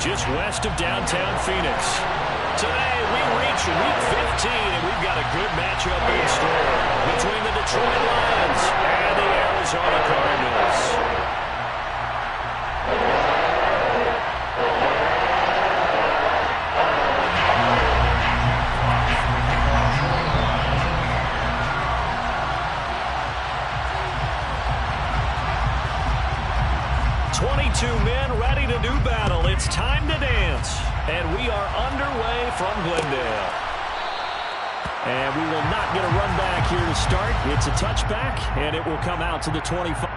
just west of downtown Phoenix. Today, we reach Week 15, and we've got a good matchup in store between the Detroit Lions and the Arizona Cardinals. 22 men ready to do battle. It's time to dance. And we are underway from Glendale. And we will not get a run back here to start. It's a touchback, and it will come out to the 25.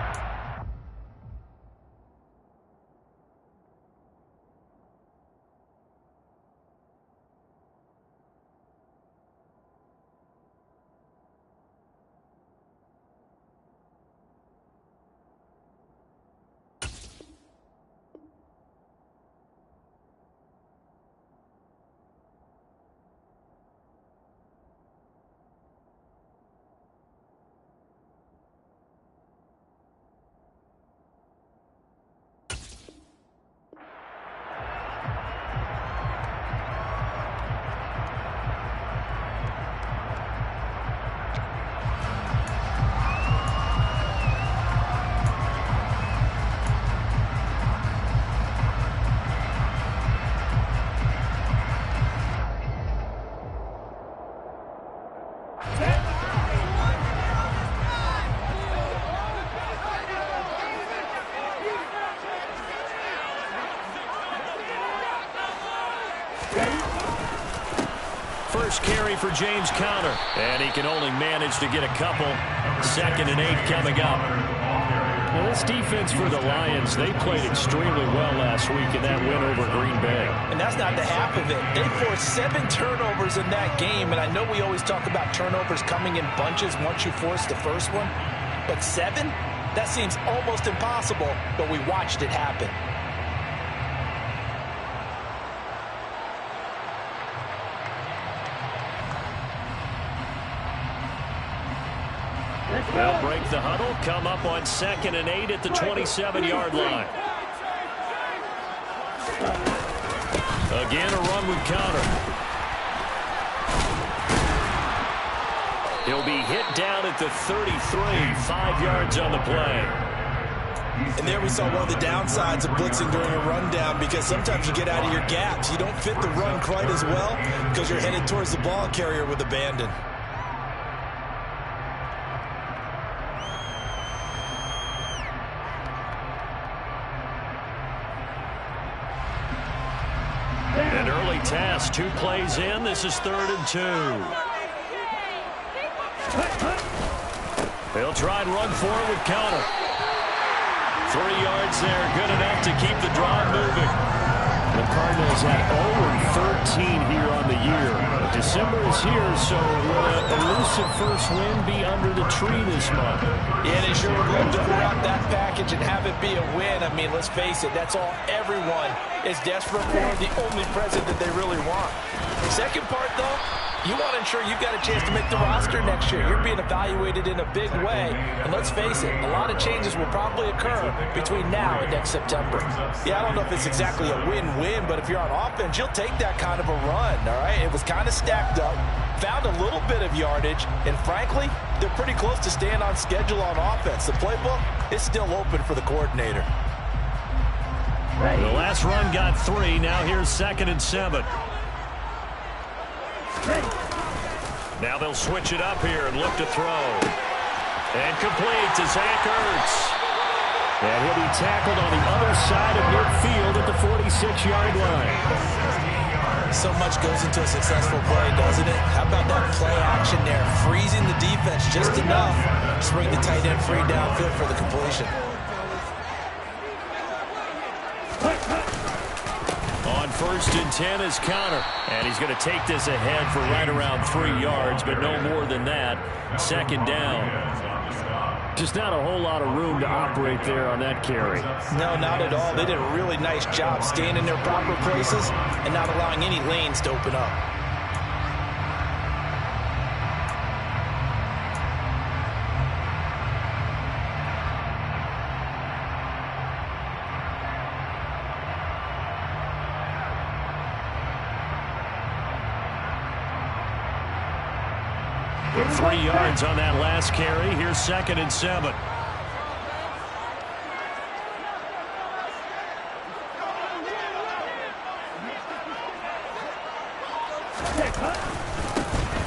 First carry for James Conner, and he can only manage to get a couple. 2nd and 8 coming up. Well, this defense for the Lions, they played extremely well last week in that win over Green Bay. And that's not the half of it. They forced 7 turnovers in that game, and I know we always talk about turnovers coming in bunches once you force the first one, but 7? That seems almost impossible, but we watched it happen. They'll break the huddle, come up on 2nd and 8 at the 27-yard line. Again, a run with Conner. He'll be hit down at the 33, 5 yards on the play. And there we saw one of the downsides of blitzing during a rundown, because sometimes you get out of your gaps. You don't fit the run quite as well because you're headed towards the ball carrier with abandon. An early task, 2 plays in. This is 3rd and 2. They'll try and run for it with Conner. 3 yards there, good enough to keep the drive moving. The Cardinals at 0-13 here on the year. December is here, so will an elusive first win be under the tree this month? Yeah, they sure would love to wrap that package and have it be a win. I mean, let's face it, that's all everyone is desperate for, the only present that they really want. The second part, though, you want to ensure you've got a chance to make the roster next year. You're being evaluated in a big way. And let's face it, a lot of changes will probably occur between now and next September. Yeah, I don't know if it's exactly a win-win, but if you're on offense, you'll take that kind of a run, all right? It was kind of stacked up, found a little bit of yardage, and frankly, they're pretty close to staying on schedule on offense. The playbook is still open for the coordinator. The last run got 3. Now here's 2nd and 7. Now they'll switch it up here and look to throw. And complete to Zach Ertz. And he'll be tackled on the other side of midfield at the 46-yard line. So much goes into a successful play, doesn't it? How about that play action there? Freezing the defense just enough to bring the tight end free downfield for the completion. On 1st and 10 is Conner. And he's going to take this ahead for right around 3 yards, but no more than that. 2nd down. Just not a whole lot of room to operate there on that carry. No, not at all. They did a really nice job staying in their proper places and not allowing any lanes to open up. With 3 yards on that last carry, here's 2nd and 7.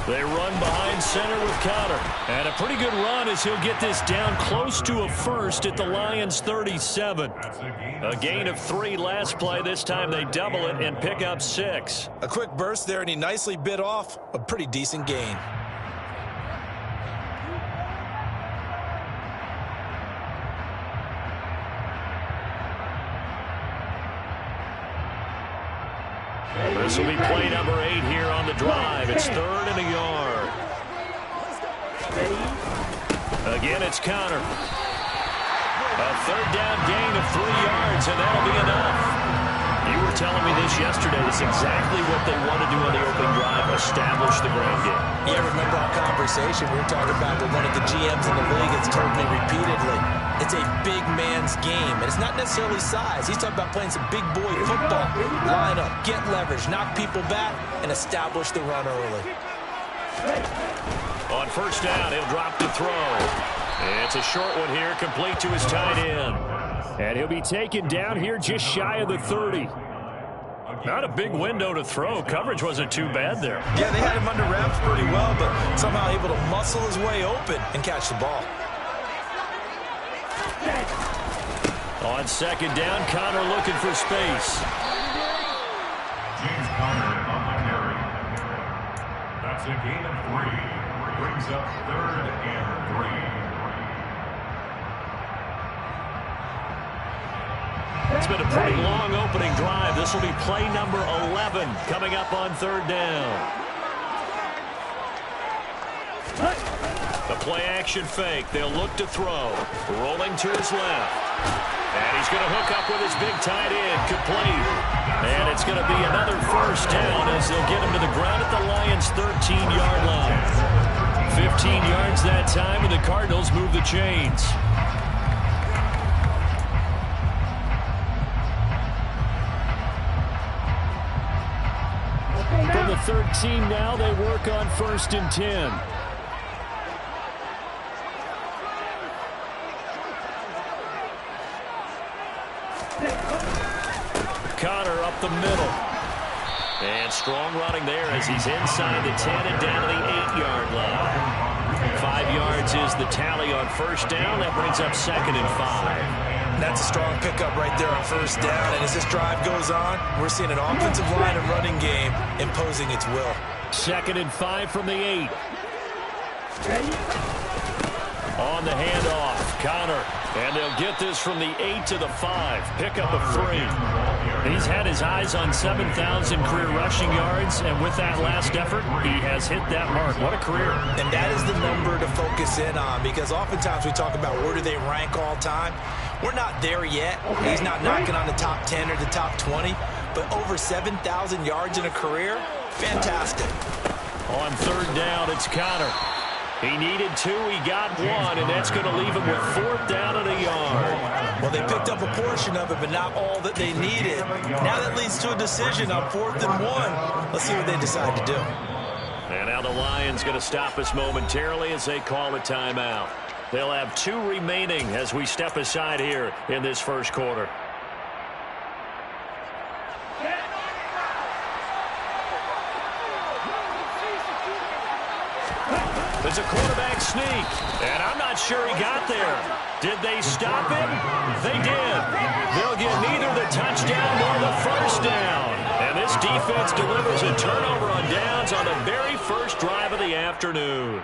They run behind center with Conner. And a pretty good run as he'll get this down close to a first at the Lions' 37. A gain of 3 last play. This time they double it and pick up 6. A quick burst there, and he nicely bit off a pretty decent gain. This will be play number 8 here on the drive. It's 3rd and a yard. Again, it's Conner. A 3rd down gain of 3 yards, and that'll be enough. You were telling me this yesterday. It's exactly what they want to do on the opening drive, establish the ground game. Yeah, remember our conversation? We were talking about one of the GMs in the league has told me repeatedly, it's a big man's game, and it's not necessarily size. He's talking about playing some big boy football. Line up, get leverage, knock people back, and establish the run early. On 1st down, he'll drop to throw. It's a short one here, complete to his tight end. And he'll be taken down here just shy of the 30. Not a big window to throw. Coverage wasn't too bad there. Yeah, they had him under wraps pretty well, but somehow able to muscle his way open and catch the ball. On 2nd down, Conner looking for space. James Conner on the carry. That's a gain of 3. Brings up 3rd and 3. It's been a pretty long opening drive. This will be play number 11 coming up on 3rd down. The play-action fake. They'll look to throw. Rolling to his left. And he's going to hook up with his big tight end. Complete. And it's going to be another 1st down as they'll get him to the ground at the Lions' 13-yard line. 15 yards that time, and the Cardinals move the chains. From the 13 now, they work on 1st and 10. Conner up the middle. And strong running there as he's inside the 10 and down to the 8-yard line. 5 yards is the tally on 1st down. That brings up 2nd and 5. That's a strong pickup right there on 1st down. And as this drive goes on, we're seeing an offensive line and running game imposing its will. 2nd and 5 from the 8. On the handoff, Conner. And they'll get this from the 8 to the 5. Pickup of 3. He's had his eyes on 7,000 career rushing yards, and with that last effort, he has hit that mark. What a career. And that is the number to focus in on, because oftentimes we talk about where do they rank all time. We're not there yet. He's not knocking on the top 10 or the top 20, but over 7,000 yards in a career, fantastic. On 3rd down, it's Conner. He needed 2, he got 1, and that's going to leave him with 4th down and a yard. Well, they picked up a portion of it, but not all that they needed. Now that leads to a decision on 4th and 1. Let's see what they decide to do. And now the Lions going to stop us momentarily as they call a timeout. They'll have 2 remaining as we step aside here in this 1st quarter. It's a quarterback sneak, and I'm not sure he got there. Did they stop him? They did. They'll get neither the touchdown nor the 1st down. And this defense delivers a turnover on downs on the very first drive of the afternoon.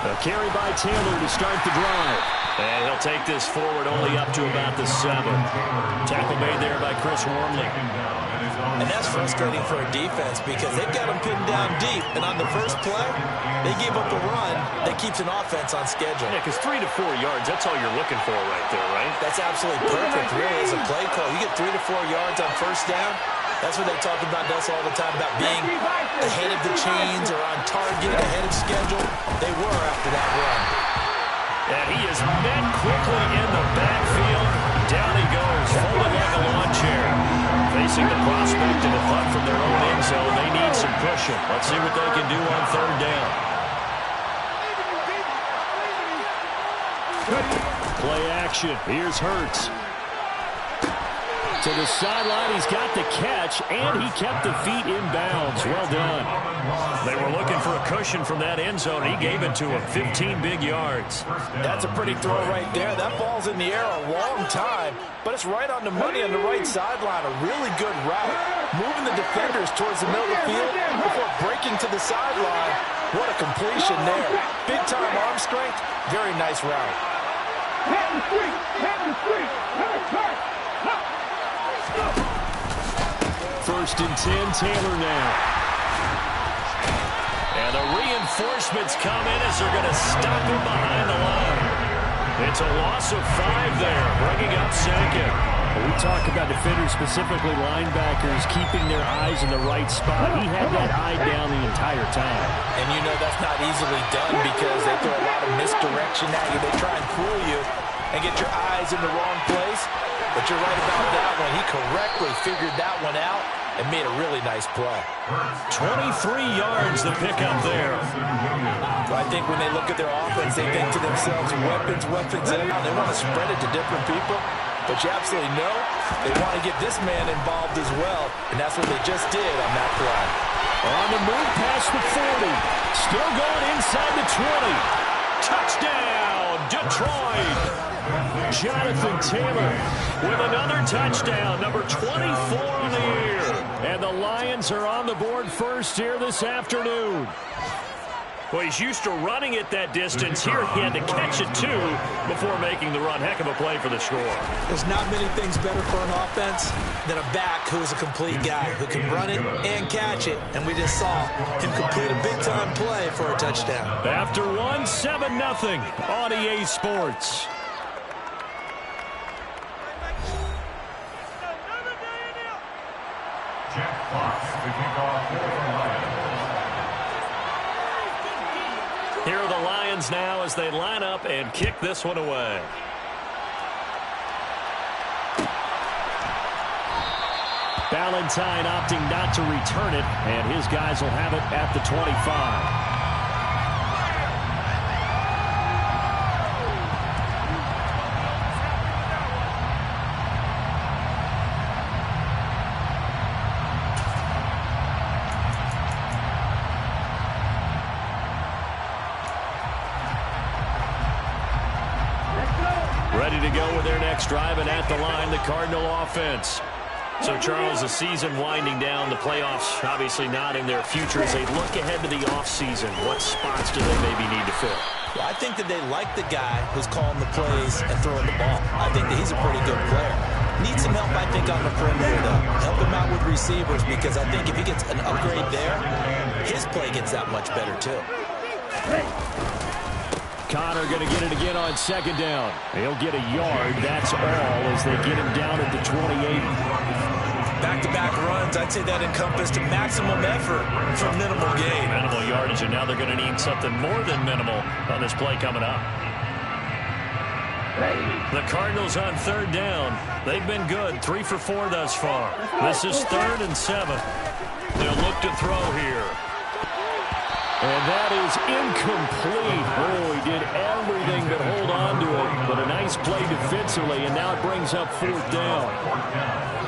A carry by Taylor to start the drive. And he'll take this forward only up to about the 7. Tackle made there by Chris Wormley. And that's frustrating for a defense because they've got them pinned down deep. And on the first play, they gave up a run that keeps an offense on schedule. Yeah, because 3 to 4 yards, that's all you're looking for right there, right? That's absolutely perfect, really, as a play call. You get 3 to 4 yards on 1st down. That's what they talk about us all the time, about being ahead of the chains or on target, ahead of schedule. They were after that run. And he is met quickly in the backfield. Down he goes, folded like a lawn chair. Facing the prospect of a punt from their own end zone, they need some cushion. Let's see what they can do on third down. Play action. Here's Hurts. To the sideline, he's got the catch, and he kept the feet in bounds. Well done. They were looking for a cushion from that end zone. He gave it to him, 15 big yards. That's a pretty throw right there. That ball's in the air a long time, but it's right on the money on the right sideline. A really good route, moving the defenders towards the middle of the field before breaking to the sideline. What a completion there. Big-time arm strength. Very nice route. First and 10, Taylor now. And the reinforcements come in as they're going to stop him behind the line. It's a loss of 5 there, bringing up second. We talk about defenders, specifically linebackers, keeping their eyes in the right spot. He had that eye down the entire time. And you know that's not easily done because they throw a lot of misdirection at you. They try and fool you and get your eyes in the wrong place. But you're right about that one. He correctly figured that one out and made a really nice play. 23 yards to pick up there. So I think when they look at their offense, they think to themselves, weapons, and they want to spread it to different people. But you absolutely know they want to get this man involved as well, and that's what they just did on that play. On the move past the 40. Still going inside the 20. Touchdown, Detroit. Jonathan Taylor with another touchdown, number 24 on the year. And the Lions are on the board first here this afternoon. Well, he's used to running it that distance. Here he had to catch it, too, before making the run. Heck of a play for the score. There's not many things better for an offense than a back who is a complete guy, who can run it and catch it. And we just saw him complete a big-time play for a touchdown. After one, 7-0 on EA Sports. Jack Fox, the kickoff for the Lions. Here are the Lions now as they line up and kick this one away. Valentine opting not to return it, and his guys will have it at the 25. Ready to go with their next drive, and at the line, the Cardinal offense. So, Charles, the season winding down, the playoffs obviously not in their future. As they look ahead to the offseason, what spots do they maybe need to fill? Well, I think that they like the guy who's calling the plays and throwing the ball. I think that he's a pretty good player. Needs some help, I think, on the perimeter, though. Help him out with receivers, because I think if he gets an upgrade there, his play gets that much better, too. Connor going to get it again on second down. He'll get a yard. That's all as they get him down at the 28. Back-to-back runs, I'd say that encompassed maximum effort for minimal gain. Minimal yardage, and now they're going to need something more than minimal on this play coming up. The Cardinals on third down. They've been good, 3 for 4 thus far. This is 3rd and 7. They'll look to throw here. And that is incomplete. Oh, he did everything but hold on to it. But a nice play defensively, and now it brings up 4th down.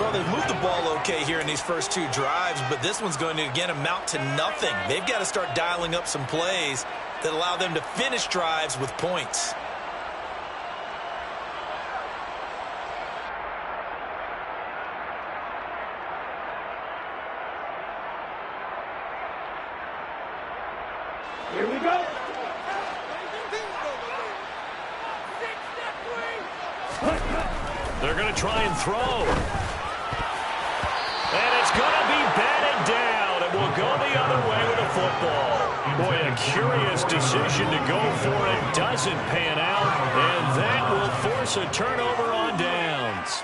Well, they've moved the ball okay here in these first 2 drives, but this one's going to, again, amount to nothing. They've got to start dialing up some plays that allow them to finish drives with points. Here we go. They're going to try and throw. And it's going to be batted down. It will go the other way with the football. Boy, a curious decision to go for it. Doesn't pan out. And that will force a turnover on downs.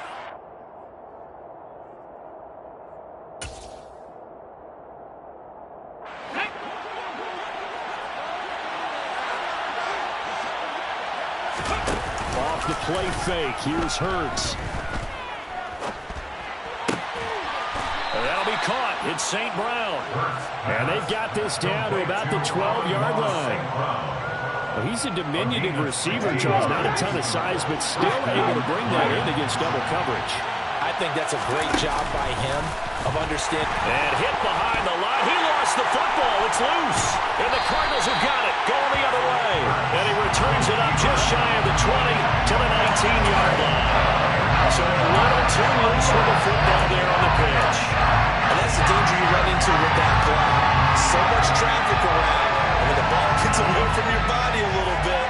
off the play fake. Here's Hurts. That'll be caught. It's St. Brown. And they've got this down to about the 12-yard line. Well, he's a diminutive receiver, Charles. Not a ton of size, but still able to bring that in against double coverage. I think that's a great job by him of understanding. And hit behind the line. He lost the football. It's loose. And the Cardinals have got it. Going the other way. And he returns it up just shy of the 20 to the 19-yard line. So a little too loose with the football there on the pitch. And that's the danger you run into with that play. So much traffic around. And when the ball gets away from your body a little bit,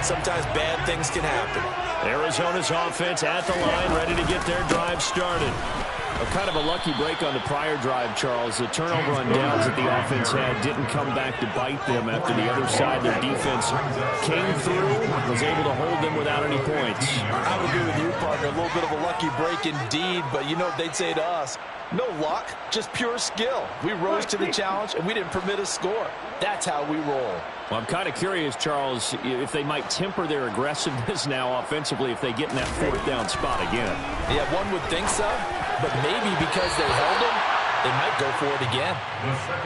sometimes bad things can happen. Arizona's offense at the line, ready to get their drive started. Kind of a lucky break on the prior drive, Charles. The turnover on downs that the offense had didn't come back to bite them after the other side. Their defense came through, was able to hold them without any points. I would agree with you, partner. A little bit of a lucky break indeed, but you know what they'd say to us? No luck, just pure skill. We rose to the challenge, and we didn't permit a score. That's how we roll. Well, I'm kind of curious, Charles, if they might temper their aggressiveness now offensively if they get in that fourth down spot again. Yeah, one would think so, but maybe because they held him, they might go for it again.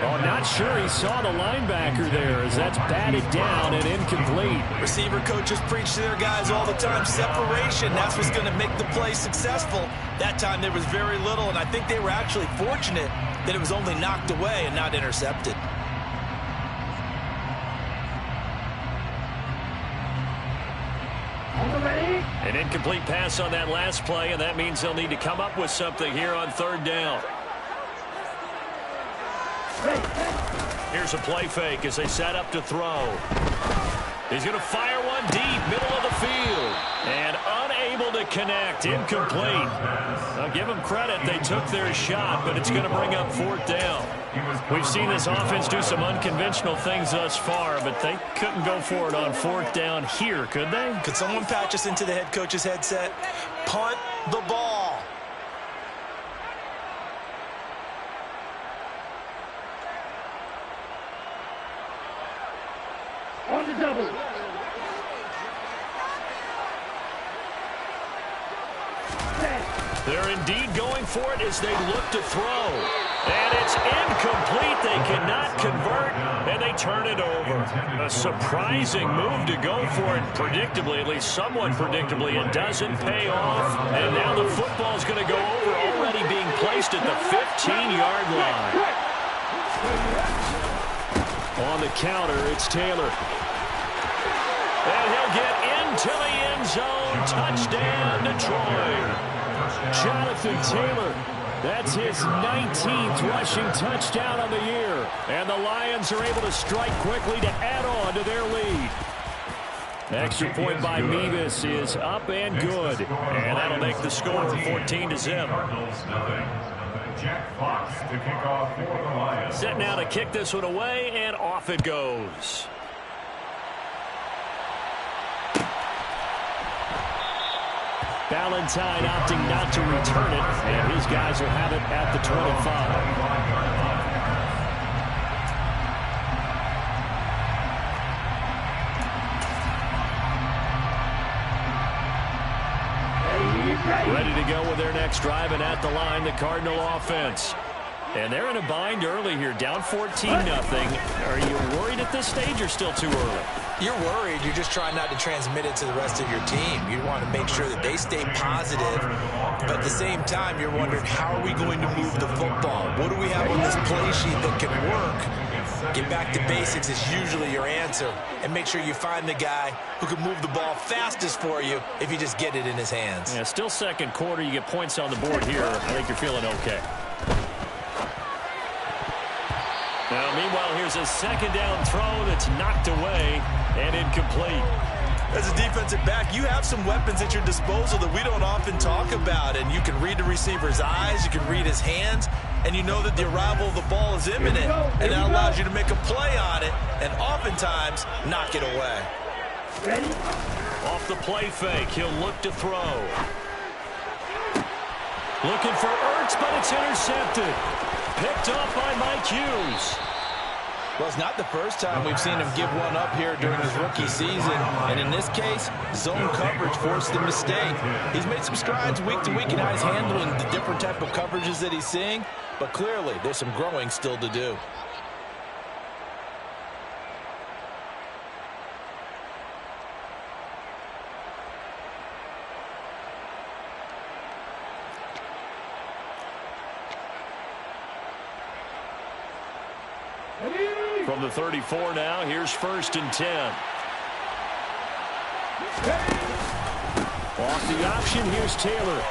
Oh, not sure he saw the linebacker there as that's batted down and incomplete. Receiver coaches preach to their guys all the time, separation. That's what's going to make the play successful. That time there was very little, and I think they were actually fortunate that it was only knocked away and not intercepted. An incomplete pass on that last play, and that means they'll need to come up with something here on third down. Here's a play fake as they set up to throw. He's going to fire one deep, middle of the field, and unable to connect, incomplete. I'll give them credit. They took their shot, but it's going to bring up fourth down. We've seen this offense do some unconventional things thus far, but they couldn't go for it on fourth down here, could they? Could someone patch us into the head coach's headset? Punt the ball. On the double. They're indeed going for it as they look to throw. And it's incomplete. They cannot convert, and they turn it over. A surprising move to go for it predictably, at least somewhat predictably. It doesn't pay off, and now the football's going to go over, already being placed at the 15-yard line. On the counter, it's Taylor. And he'll get into the end zone. Touchdown, Detroit. Jonathan Taylor, that's his 19th rushing touchdown on the year. And the Lions are able to strike quickly to add on to their lead. Extra point by Mevis is up and good. And that'll make the score 14-0. Jack Fox to kick off for the Lions. Set now to kick this one away, and off it goes. Valentine opting not to return it, and his guys will have it at the 25. Ready to go with their next drive, and at the line, the Cardinal offense. And they're in a bind early here, down 14-0. Are you worried at this stage or still too early? You're worried. You're just trying not to transmit it to the rest of your team. You want to make sure that they stay positive, but at the same time, you're wondering, how are we going to move the football? What do we have on this play sheet that can work? Get back to basics is usually your answer, and make sure you find the guy who can move the ball fastest for you if you just get it in his hands. Yeah, still second quarter. You get points on the board here. I think you're feeling okay. Now, meanwhile, here's a second down throw that's knocked away and incomplete. As a defensive back, you have some weapons at your disposal that we don't often talk about, and you can read the receiver's eyes, you can read his hands, and you know that the arrival of the ball is imminent, and that allows you to make a play on it and oftentimes knock it away. Ready? Off the play fake, he'll look to throw. Looking for Ertz, but it's intercepted. Picked off by Mike Hughes. Well, it's not the first time we've seen him give one up here during his rookie season. And in this case, zone coverage forced the mistake. He's made some strides week to week in how he's handling the different type of coverages that he's seeing. But clearly, there's some growing still to do. From the 34 now, here's 1st and 10. Off the option, here's Taylor.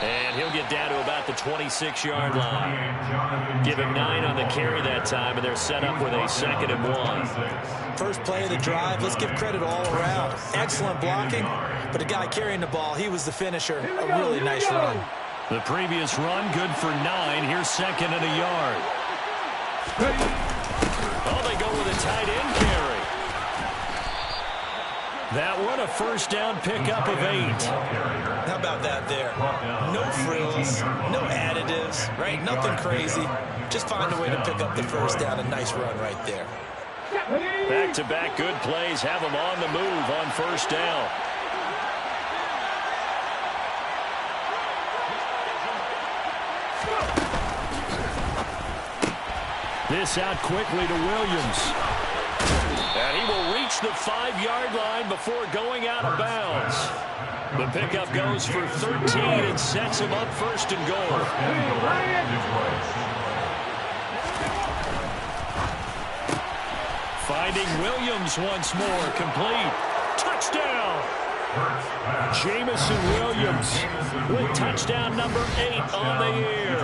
And he'll get down to about the 26-yard line. Give him 9 on the carry that time, and they're set up with a 2nd and 1. First play of the drive, let's give credit all around. Excellent blocking, but the guy carrying the ball, he was the finisher. A really nice run. The previous run, good for 9. Here's 2nd and a yard. Oh, they go with a tight end carry. That one, a 1st down pickup of 8. How about that there? No frills, no additives, right? Nothing crazy. Just find a way to pick up the 1st down. A nice run right there. Back-to-back good plays have them on the move on 1st down. This out quickly to Williams. And he will reach the 5-yard line before going out of bounds. The pickup goes for 13 and sets him up 1st and goal. Finding Williams once more, complete. Touchdown! Jamison Williams with touchdown number 8 on the year.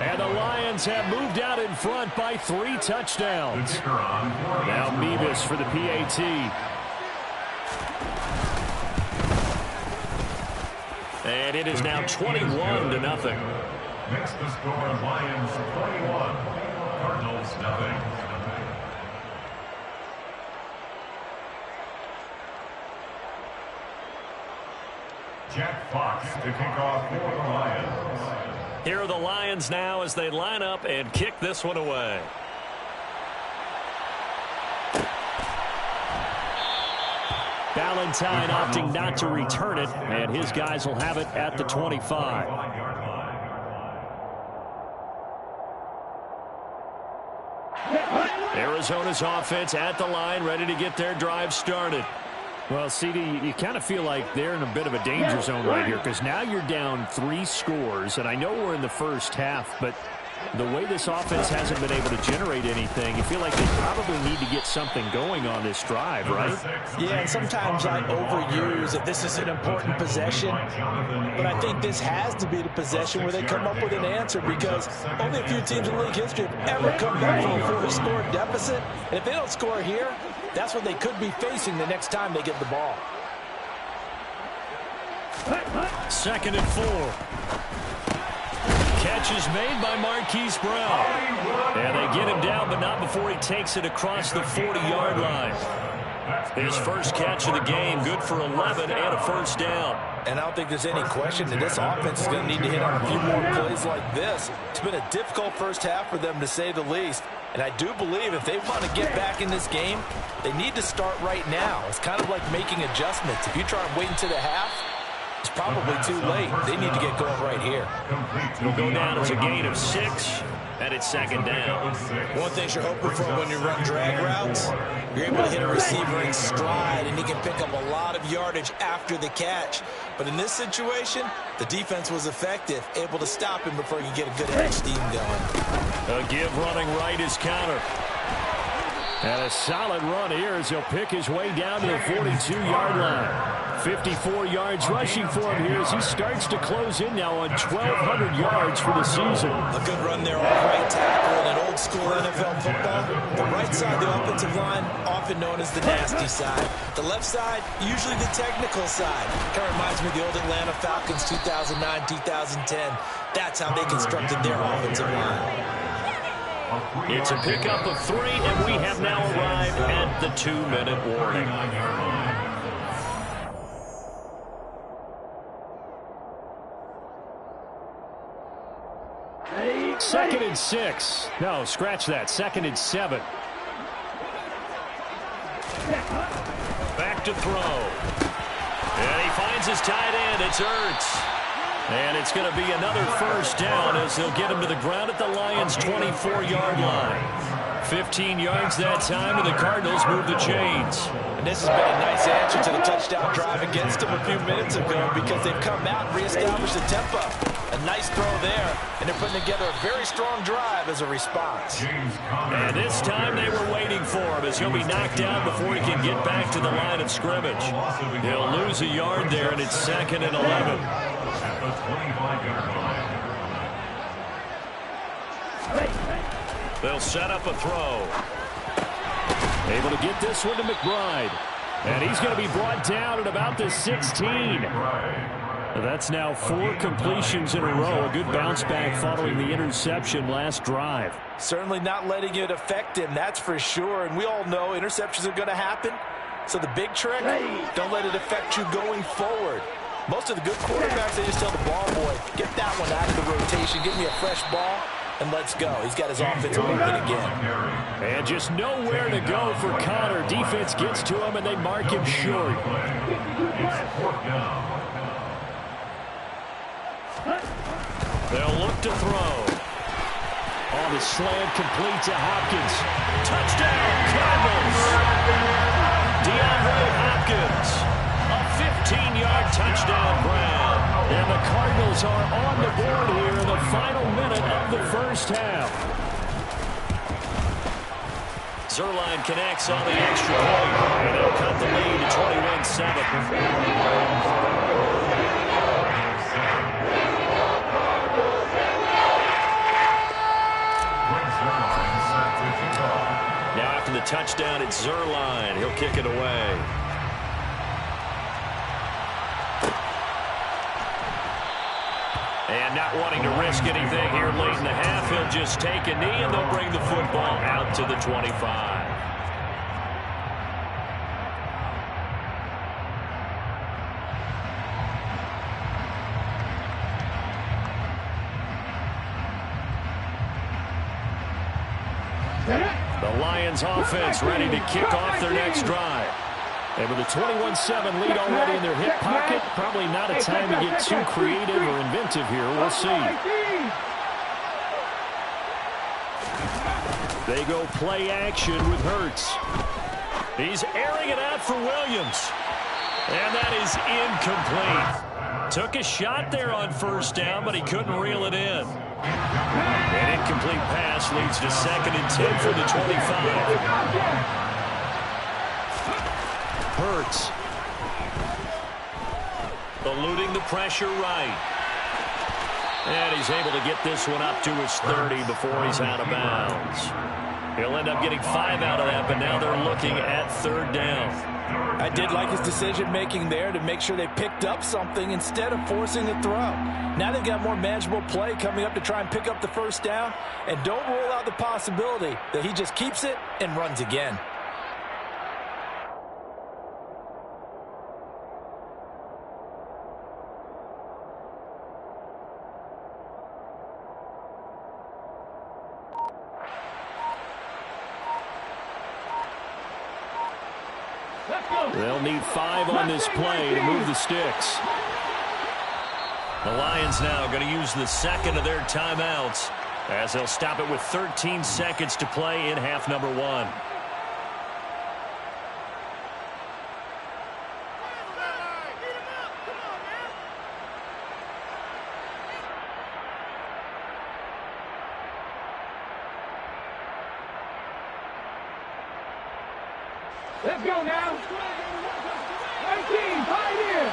And the Lions have moved out in front by 3 touchdowns. Now Mevis for the PAT. And it is now 21-0. Next the score, Lions 21, Cardinals nothing. Jack Fox to kick off for the Lions. Here are the Lions now as they line up and kick this one away. Valentine opting not to return it, and his guys will have it at the 25. Arizona's offense at the line, ready to get their drive started. Well, CD, you kind of feel like they're in a bit of a danger zone right here because now you're down 3 scores, and I know we're in the first half, but the way this offense hasn't been able to generate anything, you feel like they probably need to get something going on this drive, right? Yeah, and sometimes I overuse that this is an important possession, but I think this has to be the possession where they come up with an answer because only a few teams in league history have ever come back from a 4-score deficit, and if they don't score here, that's what they could be facing the next time they get the ball. 2nd and 4. Catch is made by Marquise Brown. And they get him down, but not before he takes it across the 40-yard line. His first catch of the game, good for 11 and a 1st down. And I don't think there's any question that this offense is going to need to hit on a few more plays like this. It's been a difficult first half for them, to say the least. And I do believe if they want to get back in this game, they need to start right now. It's kind of like making adjustments. If you try and wait until the half, it's probably too late. They need to get going right here. It'll go down as a gain of 6, and it's 2nd down. One thing you're hoping for when you run drag routes, you're able to hit a receiver in stride, and he can pick up a lot of yardage after the catch. But in this situation, the defense was effective, able to stop him before you get a good edge steam going. A give running right is counter. And a solid run here as he'll pick his way down to the 42-yard line. 54 yards rushing for him here as he starts to close in now on 1,200 yards for the season. A good run there off right tackle in an old-school NFL football. The right side of the offensive line, often known as the nasty side. The left side, usually the technical side. Kind of reminds me of the old Atlanta Falcons 2009-2010. That's how they constructed their offensive line. It's a pickup of 3, and we have now arrived at the 2-minute warning. 2nd and 6. No, scratch that. 2nd and 7. Back to throw. And he finds his tight end. It's Ertz. And it's going to be another first down as they'll get him to the ground at the Lions' 24-yard line. 15 yards that time, and the Cardinals move the chains. And this has been a nice answer to the touchdown drive against them a few minutes ago because they've come out and reestablished the tempo. A nice throw there, and they're putting together a very strong drive as a response. And this time they were waiting for him as he'll be knocked down before he can get back to the line of scrimmage. He'll lose a yard there, and it's 2nd and 11. At the 25-yard line. They'll set up a throw. Able to get this one to McBride. And he's going to be brought down at about the 16. That's now 4 completions in a row. A good bounce back following the interception last drive. Certainly not letting it affect him, that's for sure. And we all know interceptions are going to happen. So the big trick, don't let it affect you going forward. Most of the good quarterbacks, they just tell the ball boy, get that one out of the rotation, give me a fresh ball, and let's go. He's got his offense moving again. And just nowhere to go for Connor. Defense gets to him, and they mark him short. They'll look to throw. On the slant, complete to Hopkins. Touchdown, Cardinals! DeAndre Hopkins. A 15-yard touchdown grab. And the Cardinals are on the board here in the final minute of the first half. Zuerlein connects on the extra point. And they'll cut the lead to 21-7. Now after the touchdown, it's Zuerlein. He'll kick it away. And not wanting to risk anything here late in the half, he'll just take a knee, and they'll bring the football out to the 25. The Lions offense ready to kick off their next drive. And with a 21-7 lead already in their hip pocket, probably not a time to get too creative or inventive here. We'll see. They go play action with Hurts. He's airing it out for Williams. And that is incomplete. Took a shot there on first down, but he couldn't reel it in. An incomplete pass leads to 2nd and 10 for the 25. Hurts. Eluding the pressure right. And he's able to get this one up to his 30 before he's out of bounds. He'll end up getting 5 out of that, but now they're looking at 3rd down. I did like his decision-making there to make sure they picked up something instead of forcing the throw. Now they've got more manageable play coming up to try and pick up the first down, and don't rule out the possibility that he just keeps it and runs again. They'll need 5 on this play to move the sticks. The Lions now going to use the 2nd of their timeouts as they'll stop it with 13 seconds to play in half number 1. Let's go now. 19, Pioneer.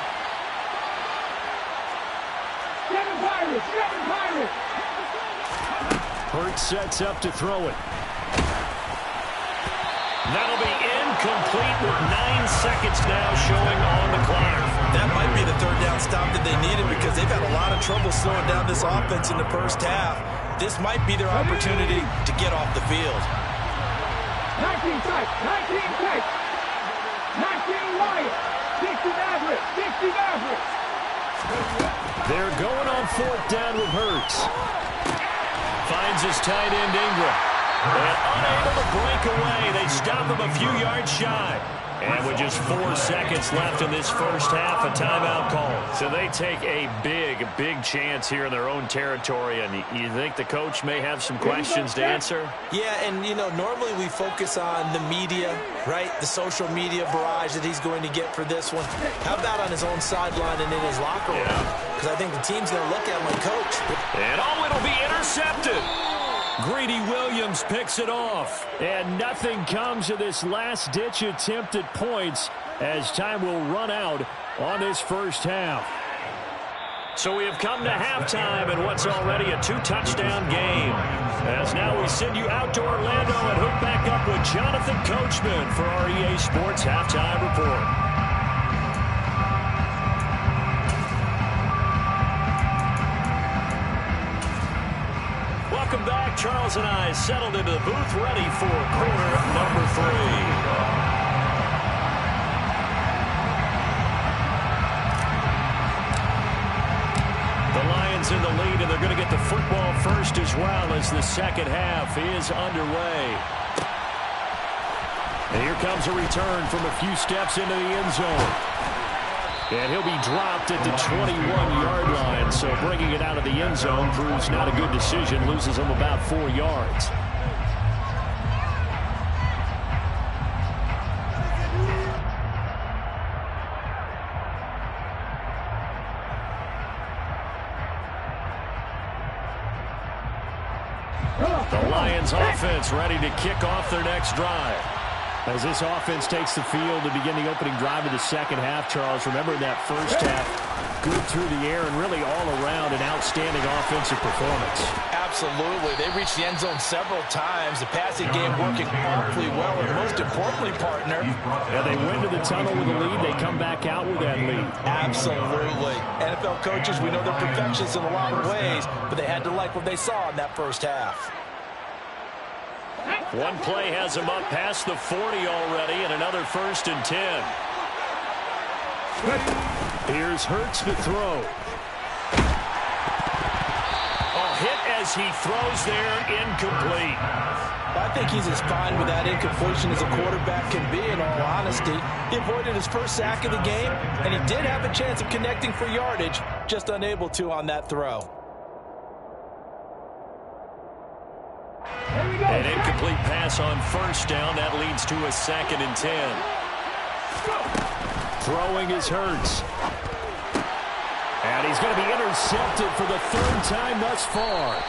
7 Pirates, 7 Pirates. Hurts sets up to throw it. That'll be incomplete with 9 seconds now showing on the clock. That might be the 3rd down stop that they needed because they've had a lot of trouble slowing down this offense in the first half. This might be their opportunity to get off the field. 19 tight, 19 tight. 19 wide. 60 Maverick, 60 Maverick. They're going on 4th down with Hurts. Finds his tight end, Ingram. And unable to break away. They stop him a few yards shy. And with just 4 seconds left in this first half, a timeout call. So they take a big chance here in their own territory. And you think the coach may have some questions to answer? Yeah, and, you know, normally we focus on the media, right? The social media barrage that he's going to get for this one. How about on his own sideline and in his locker room? Because I think the team's going to look at him like, coach. And it'll be intercepted. Greedy Williams picks it off. And nothing comes of this last-ditch attempt at points as time will run out on this first half. So we have come to halftime in what's already a 2-touchdown game. As now we send you out to Orlando and hook back up with Jonathan Coachman for our EA Sports Halftime Report. Welcome back. Charles and I settled into the booth, ready for quarter number 3. The Lions in the lead, and they're going to get the football first as well as the second half is underway. And here comes a return from a few steps into the end zone. And he'll be dropped at the 21-yard line, so bringing it out of the end zone proves not a good decision, loses him about 4 yards. The Lions offense ready to kick off their next drive. As this offense takes the field to begin the opening drive of the second half, Charles, remember that first half, good through the air and really all around an outstanding offensive performance. Absolutely. They reached the end zone several times. The passing game working awfully well, and most importantly, partner. And they went to the tunnel with a lead. They come back out with that lead. Absolutely. NFL coaches, we know they're perfectionists in a lot of ways, but they had to like what they saw in that first half. One play has him up past the 40 already, and another 1st and 10. Here's Hurts to throw. Hit as he throws there, incomplete. I think he's as fine with that incompletion as a quarterback can be, in all honesty. He avoided his first sack of the game, and he did have a chance of connecting for yardage, just unable to on that throw. An incomplete pass on 1st down. That leads to a 2nd and 10. Throwing is Hurts. And he's going to be intercepted for the 3rd time thus far.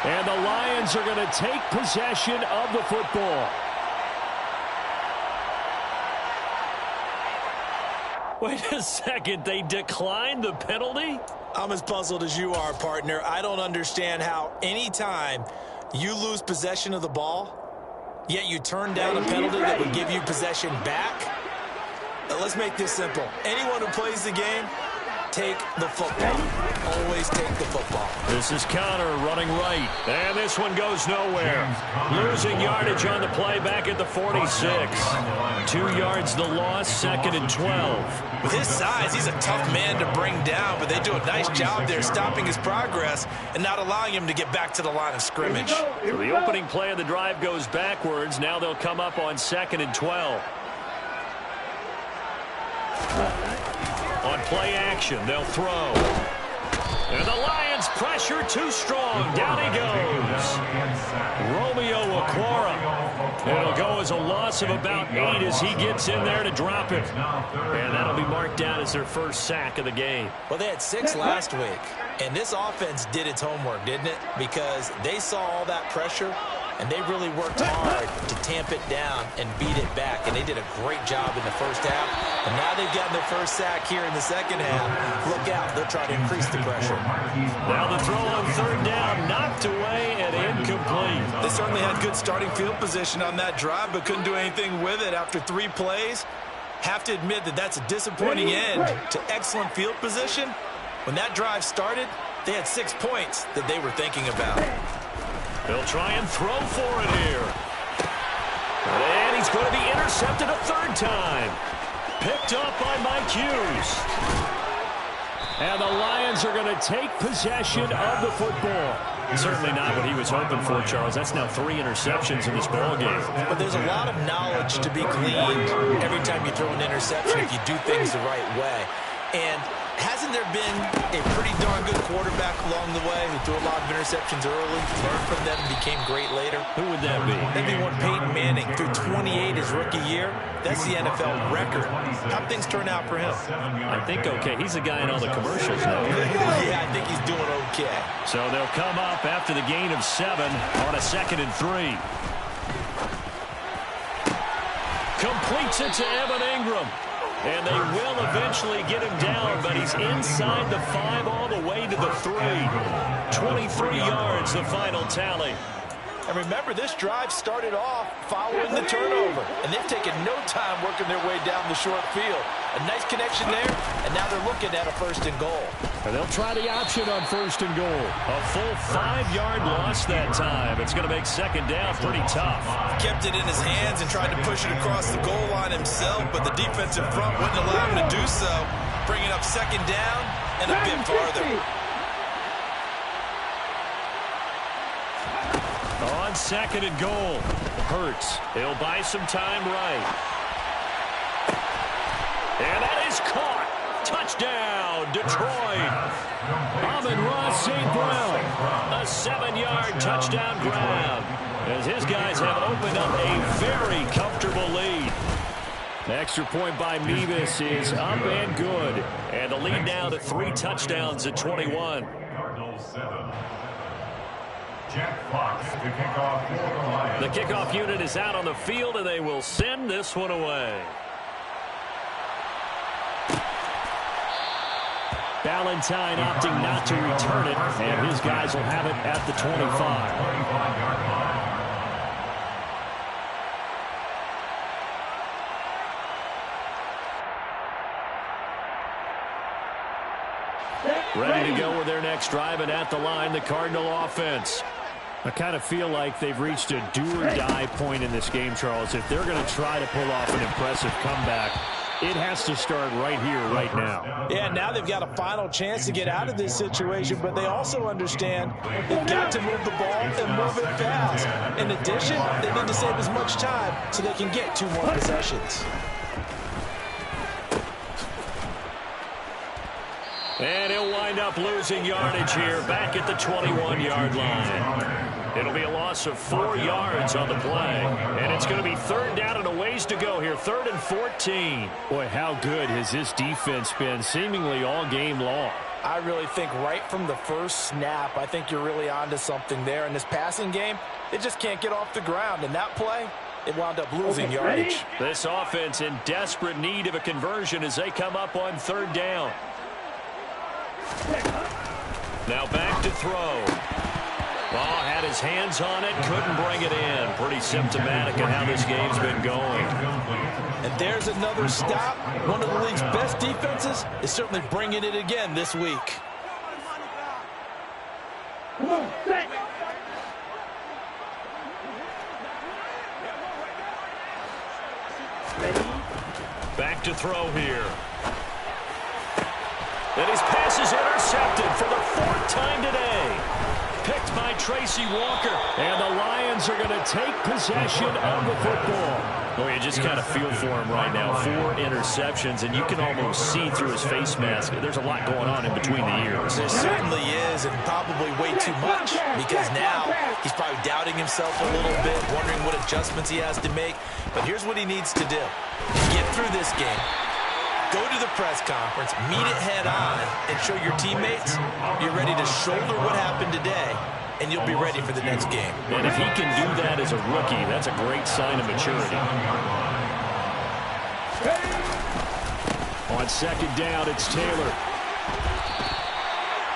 And the Lions are going to take possession of the football. Wait a second. They declined the penalty? I'm as puzzled as you are, partner. I don't understand how any time you lose possession of the ball, yet you turn down a penalty that would give you possession back. Let's make this simple. Anyone who plays the game, take the football. Always take the football. This is Connor running right. And this one goes nowhere. Losing yardage on the play back at the 46. 2 yards the loss, 2nd and 12. With his size, he's a tough man to bring down, but they do a nice job there stopping his progress and not allowing him to get back to the line of scrimmage. So the opening play of the drive goes backwards. Now they'll come up on 2nd and 12. On play action, they'll throw. And the Lions pressure too strong. Down he goes. Romeo Okwara. It'll go as a loss of about 8 as he gets in there to drop it. And that'll be marked down as their first sack of the game. Well, they had 6 last week. And this offense did its homework, didn't it? Because they saw all that pressure, and they really worked hard to tamp it down and beat it back. And they did a great job in the first half. And now they've gotten their first sack here in the second half. Look out. They'll try to increase the pressure. Now the throw on 3rd down, knocked away and incomplete. They certainly had good starting field position on that drive, but couldn't do anything with it after 3 plays. Have to admit that that's a disappointing end to excellent field position. When that drive started, they had 6 points that they were thinking about. They'll try and throw for it here. And he's going to be intercepted a 3rd time. Picked up by Mike Hughes. And the Lions are going to take possession of the football. Certainly not what he was hoping for, Charles. That's now 3 interceptions in this ball game. But there's a lot of knowledge to be gleaned every time you throw an interception if you do things the right way. And hasn't there been a pretty darn good quarterback along the way who threw a lot of interceptions early, learned from them, and became great later? Who would that be? That'd be one Peyton Manning. Threw 28 his rookie year. That's the NFL record. How'd things turn out for him? I think okay. He's the guy in all the commercials now. Yeah, I think he's doing okay. So they'll come up after the gain of 7 on a 2nd and 3. Completes it to Evan Ingram. And they will eventually get him down, but he's inside the 5 all the way to the 3. 23 yards, the final tally. And remember, this drive started off following the turnover, and they've taken no time working their way down the short field. A nice connection there, and now they're looking at a 1st and goal. And they'll try the option on 1st and goal. A full 5-yard loss that time. It's going to make 2nd down pretty tough. Kept it in his hands and tried to push it across the goal line himself, but the defensive front wouldn't allow him to do so. Bringing up 2nd down and a bit farther. On 2nd and goal, Hurts. He'll buy some time right. And that is caught. Touchdown, Detroit. Amon-Ra St. Brown. A 7-yard touchdown grab, as his guys have opened up a very comfortable lead. The extra point by Mevis is up and good. And the lead now to 3 touchdowns at 21. Cardinals 7. Jack Fox to kick off for the Lions. The kickoff unit is out on the field, and they will send this one away. Valentine opting not to return it, and his guys will have it at the 25. Ready to go with their next drive, and at the line, the Cardinal offense. I kind of feel like they've reached a do-or-die point in this game, Charles. If they're going to try to pull off an impressive comeback, it has to start right here, right now. Yeah, now they've got a final chance to get out of this situation, but they also understand they've got to move the ball and move it fast. In addition, they need to save as much time so they can get 2 more possessions. And he'll wind up losing yardage here back at the 21-yard line. It'll be a loss of 4 yards on the play. And it's going to be 3rd down and a ways to go here. 3rd and 14. Boy, how good has this defense been seemingly all game long? I really think right from the first snap, I think you're really onto something there. In this passing game, it just can't get off the ground. And that play, it wound up losing yardage. This offense in desperate need of a conversion as they come up on 3rd down. Now back to throw. Ball had his hands on it, couldn't bring it in. Pretty symptomatic of how this game's been going. And there's another stop. One of the league's best defenses is certainly bringing it again this week. Back to throw here. And his pass is intercepted for the 4th time today. Picked by Tracy Walker. And the Lions are going to take possession of the football. Boy, you just kind of feel for him right now. 4 interceptions, and you can almost see through his face mask. There's a lot going on in between the ears. There certainly is, and probably way too much, because now he's probably doubting himself a little bit, wondering what adjustments he has to make. But here's what he needs to do. Get through this game. Go to the press conference, meet it head on, and show your teammates you're ready to shoulder what happened today, and you'll be ready for the next game. And if he can do that as a rookie, that's a great sign of maturity. On 2nd down, it's Taylor.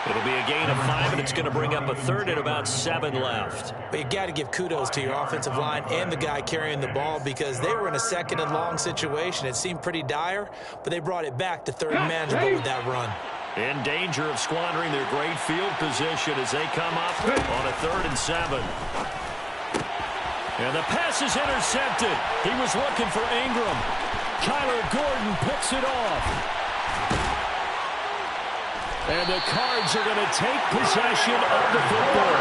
It'll be a gain of 5, and it's going to bring up a 3rd and about 7 left. But you got to give kudos to your offensive line and the guy carrying the ball, because they were in a 2nd and long situation. It seemed pretty dire, but they brought it back to 3rd and manageable with that run. In danger of squandering their great field position as they come up on a 3rd and 7. And the pass is intercepted. He was looking for Ingram. Kyler Gordon picks it off. And the Cards are going to take possession of the football.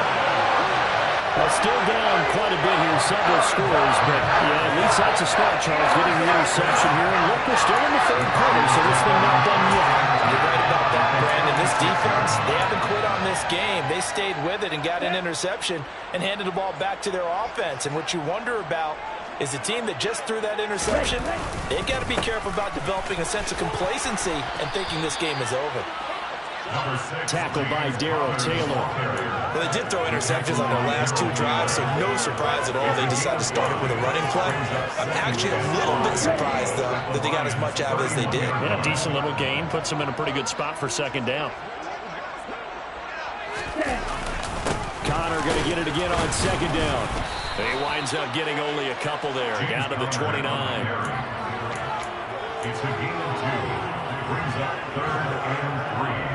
Well, still down quite a bit here, several scores, but yeah, at least that's a start, Charles, getting the interception here. And look, we're still in the third quarter, so this thing not done yet. You're right about that, Brandon. This defense, they haven't quit on this game. They stayed with it and got an interception and handed the ball back to their offense. And what you wonder about is the team that just threw that interception, they've got to be careful about developing a sense of complacency and thinking this game is over. Tackled by Darrell Taylor. Well, they did throw interceptions on their last two drives, so no surprise at all they decided to start it with a running play. I'm actually a little bit surprised, though, that they got as much out as they did. Yeah, decent little gain. Puts them in a pretty good spot for second down. Connor going to get it again on second down. He winds up getting only a couple there, down to the 29. It's a gain of 2. Brings up 3rd and 3.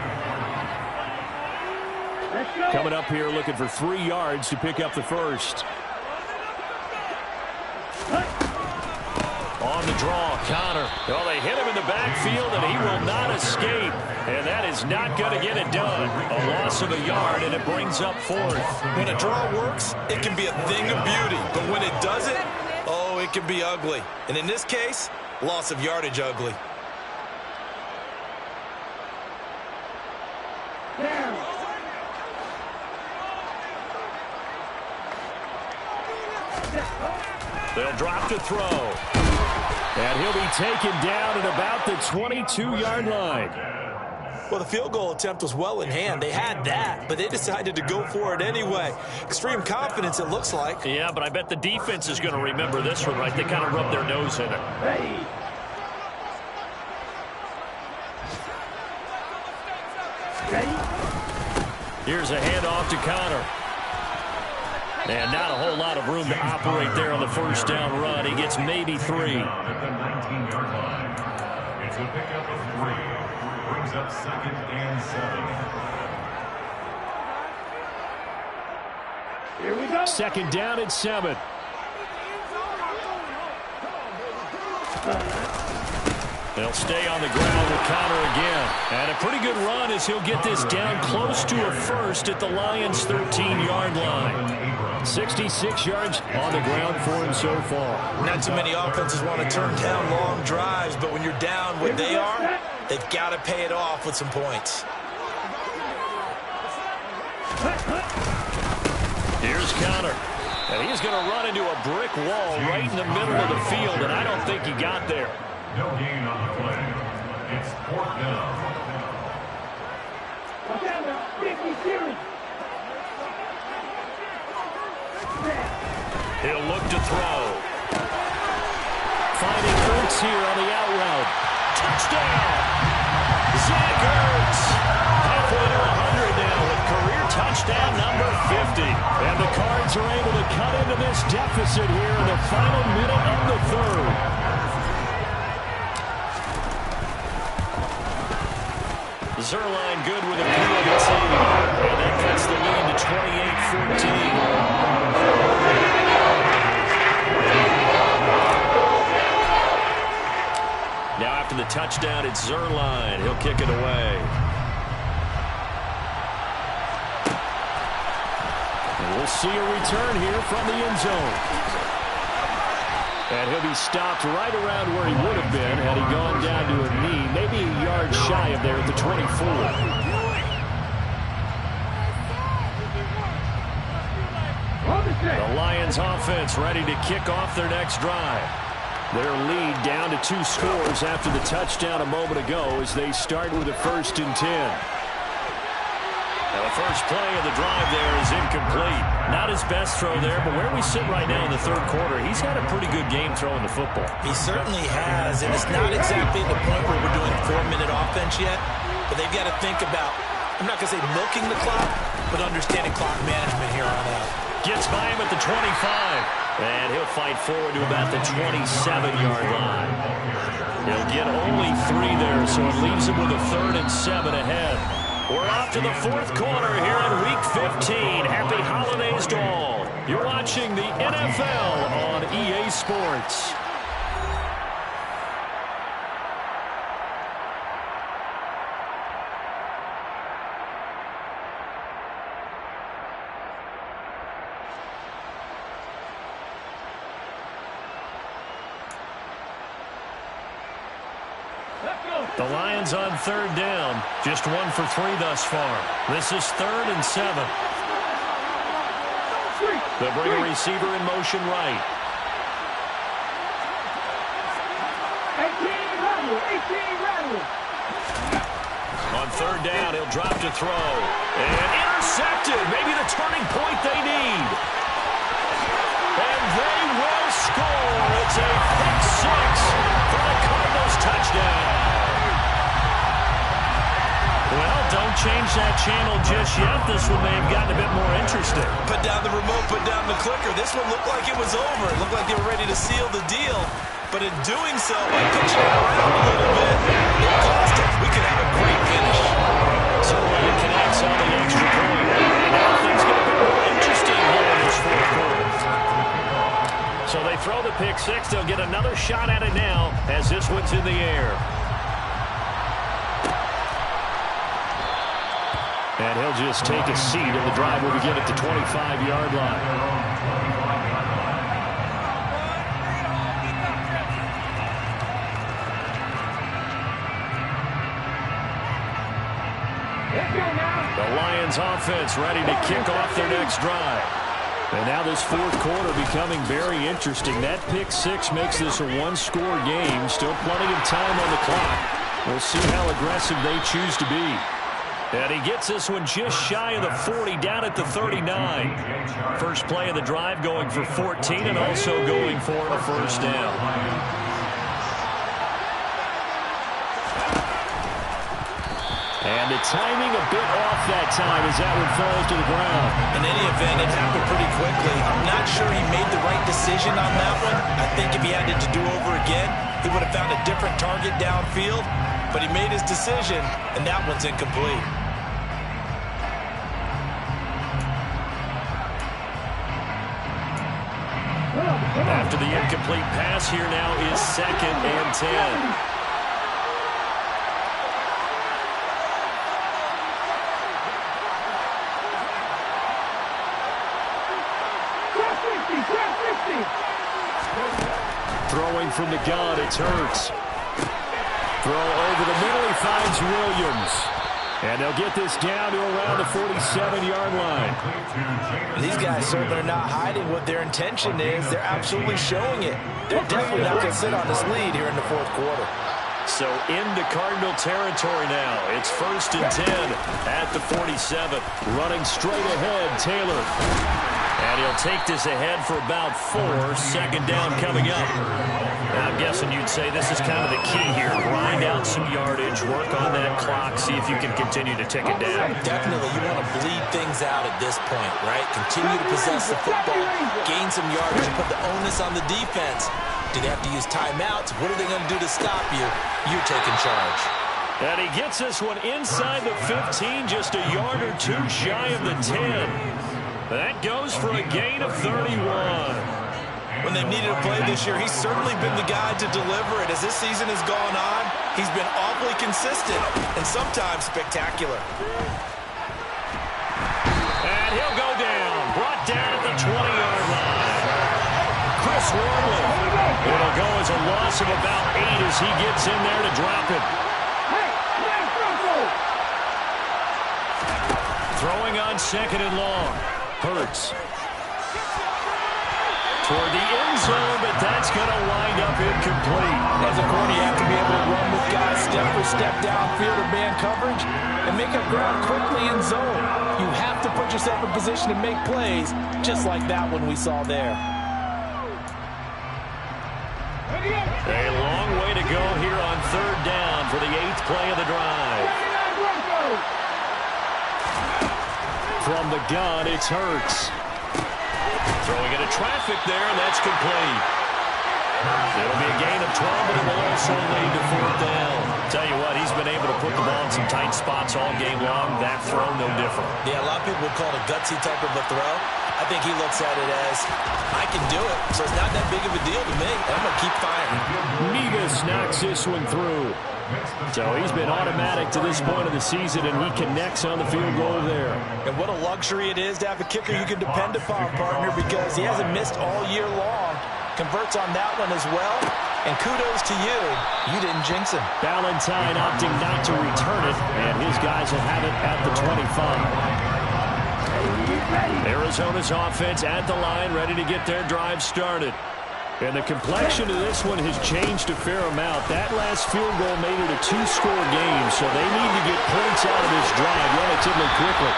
Coming up here looking for 3 yards to pick up the first. On the draw, Connor. Well, they hit him in the backfield, and he will not escape. And that is not going to get it done. A loss of a yard, and it brings up 4th. When a draw works, it can be a thing of beauty. But when it doesn't, oh, it can be ugly. And in this case, loss of yardage ugly. They'll drop to throw. And he'll be taken down at about the 22-yard line. Well, the field goal attempt was well in hand. They had that, but they decided to go for it anyway. Extreme confidence, it looks like. Yeah, but I bet the defense is going to remember this one, right? They kind of rubbed their nose in it. Here's a handoff to Connor. And not a whole lot of room to operate there on the first down run. He gets maybe 3. At the 19-yard line. It's a pickup of 3. Brings up 2nd and 7. Here we go. Second down and 7. They'll stay on the ground with Connor again. And a pretty good run as he'll get this down close to a first at the Lions' 13-yard line. 66 yards on the ground for him so far. Not too many offenses want to turn down long drives, but when you're down what they are, they've got to pay it off with some points. Here's Connor. And he's going to run into a brick wall right in the middle of the field, and I don't think he got there. No gain on the play. It's 4th down. He'll look to throw. Finding Ertz here on the out route. Touchdown! Zach Ertz! Halfway to 100 now with career touchdown number 50. And the Cards are able to cut into this deficit here in the final minute of the third. Zuerlein good with a PAT. And that cuts the lead to 28-14. Now after the touchdown, it's Zuerlein. He'll kick it away. And we'll see a return here from the end zone. And he'll be stopped right around where he would have been had he gone down to a knee, maybe a yard shy of there at the 24. The Lions offense ready to kick off their next drive. Their lead down to 2 scores after the touchdown a moment ago as they start with a 1st and 10. Now the first play of the drive there is incomplete. Not his best throw there, but where we sit right now in the third quarter, he's had a pretty good game throwing the football. He certainly has, and it's not exactly the point where we're doing 4-minute offense yet, but they've got to think about, I'm not going to say milking the clock, but understanding clock management here on out. Gets by him at the 25, and he'll fight forward to about the 27-yard line. He'll get only 3 there, so it leaves him with a 3rd and 7 ahead. We're off to the 4th quarter here in Week 15. Happy holidays to all. You're watching the NFL on EA Sports. Let's go. The Lions on third down. Just 1 for 3 thus far. This is 3rd and 7. They'll bring a receiver in motion right. 18 rattle. On third down, he'll drop to throw. And intercepted. Maybe the turning point they need. And they will score. It's a pick 6 for the Cardinals touchdown. Well, don't change that channel just yet. This one may have gotten a bit more interesting. Put down the remote, put down the clicker. This one looked like it was over. It looked like they were ready to seal the deal. But in doing so, by pitching it around a little bit, it cost us. We could have a great finish. So it connects on the extra point. And now things get a bit more interesting here in this fourth quarter. So they throw the pick 6. They'll get another shot at it now as this one's in the air. And he'll just take a seat, and the drive will begin at the 25-yard line. The Lions offense ready to kick off their next drive. And now this fourth quarter becoming very interesting. That pick 6 makes this a one-score game. Still plenty of time on the clock. We'll see how aggressive they choose to be. And he gets this one just shy of the 40, down at the 39. First play of the drive going for 14 and also going for a first down. And the timing a bit off that time as that one falls to the ground. In any event, it happened pretty quickly. I'm not sure he made the right decision on that one. I think if he had it to do over again, he would have found a different target downfield. But he made his decision, and that one's incomplete. After the incomplete pass, here now is 2nd and 10. Throwing from the gun, it's Hurts. Throw over the middle, he finds Williams. And they'll get this down to around the 47-yard line. These guys certainly are not hiding what their intention is. They're absolutely showing it. They're definitely not going to sit on this lead here in the fourth quarter. So into Cardinal territory now. It's 1st and 10 at the 47. Running straight ahead, Taylor. And he'll take this ahead for about 4. 2nd down coming up. Now, I'm guessing you'd say this is kind of the key here. Grind out some yardage, work on that clock, see if you can continue to tick it down. Definitely, you want to bleed things out at this point, right? Continue to possess the football, gain some yardage, and put the onus on the defense. Do they have to use timeouts? What are they going to do to stop you? You're taking charge. And he gets this one inside the 15, just a yard or 2 shy of the 10. That goes for a gain of 31. When they've needed a play this year, he's certainly been the guy to deliver it. As this season has gone on, he's been awfully consistent and sometimes spectacular. And he'll go down, brought down at the 20-yard line. Chris Wormley. It'll go as a loss of about 8 as he gets in there to drop it. Throwing on 2nd and long. Hurts. Toward the end zone, but that's going to wind up incomplete. As a corner, you have to be able to run with guys step for step downfield or man coverage and make up ground quickly in zone. You have to put yourself in position to make plays, just like that one we saw there. A long way to go here on 3rd down for the 8th play of the drive. From the gun, it's Hurts. Throwing into traffic there, and that's complete. It'll be a gain of 12, but it will also lead to 4th down. Tell you what, he's been able to put the ball in some tight spots all game long. That throw, no different. Yeah, a lot of people would call it a gutsy type of a throw. I think he looks at it as, I can do it, so it's not that big of a deal to me. I'm going to keep firing. Nevis knocks this one through. So he's been automatic to this point of the season, and he connects on the field goal there. And what a luxury it is to have a kicker you can depend upon, partner, because he hasn't missed all year long. Converts on that one as well. And kudos to you. You didn't jinx him. Valentine opting not to return it, and his guys will have it at the 25. Arizona's offense at the line, ready to get their drive started. And the complexion of this one has changed a fair amount. That last field goal made it a two-score game, so they need to get points out of this drive relatively quickly.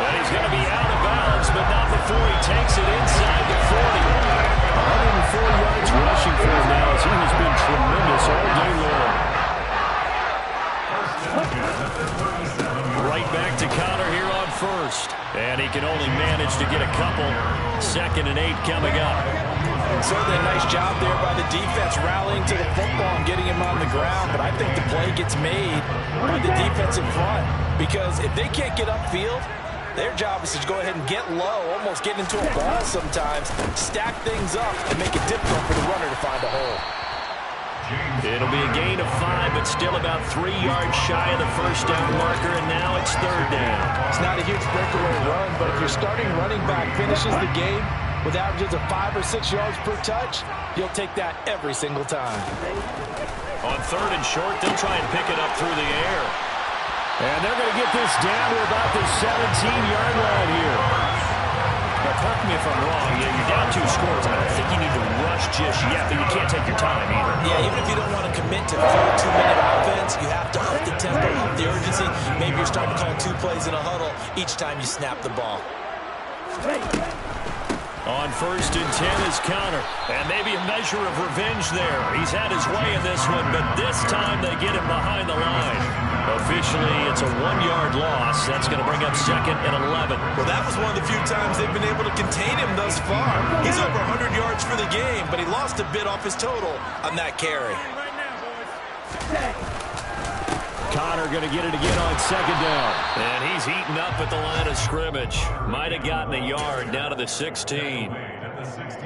And he's going to be out of bounds, but not before he takes it inside the 40. 104 yards rushing for him now as he has been tremendous all day long. Right back to Connor here on first. And he can only manage to get a couple. 2nd and 8 coming up. Certainly a nice job there by the defense rallying to the football and getting him on the ground. But I think the play gets made by the defense in front. Because if they can't get upfield, their job is to go ahead and get low, almost get into a ball sometimes, stack things up, and make it difficult for the runner to find a hole. It'll be a gain of 5, but still about 3 yards shy of the first down marker, and now it's 3rd down. It's not a huge breakaway run, but if your starting running back finishes the game with averages of 5 or 6 yards per touch, you'll take that every single time. On 3rd and short, they'll try and pick it up through the air. And they're going to get this down to about the 17-yard line here. Now, correct me if I'm wrong. Yeah, you're down 2 scores. I don't think you need to rush just yet, but you can't take your time either. Yeah, even if you don't want to commit to full 2-minute offense, you have to up the tempo, up the urgency. Maybe you're starting to call 2 plays in a huddle each time you snap the ball. On 1st and 10 is Connor. And maybe a measure of revenge there. He's had his way in this one, but this time they get him behind the line. Officially, it's a 1-yard loss. That's going to bring up 2nd and 11. Well, that was one of the few times they've been able to contain him thus far. He's over 100 yards for the game, but he lost a bit off his total on that carry. Connor going to get it again on 2nd down. And he's eaten up at the line of scrimmage. Might have gotten a yard down to the 16.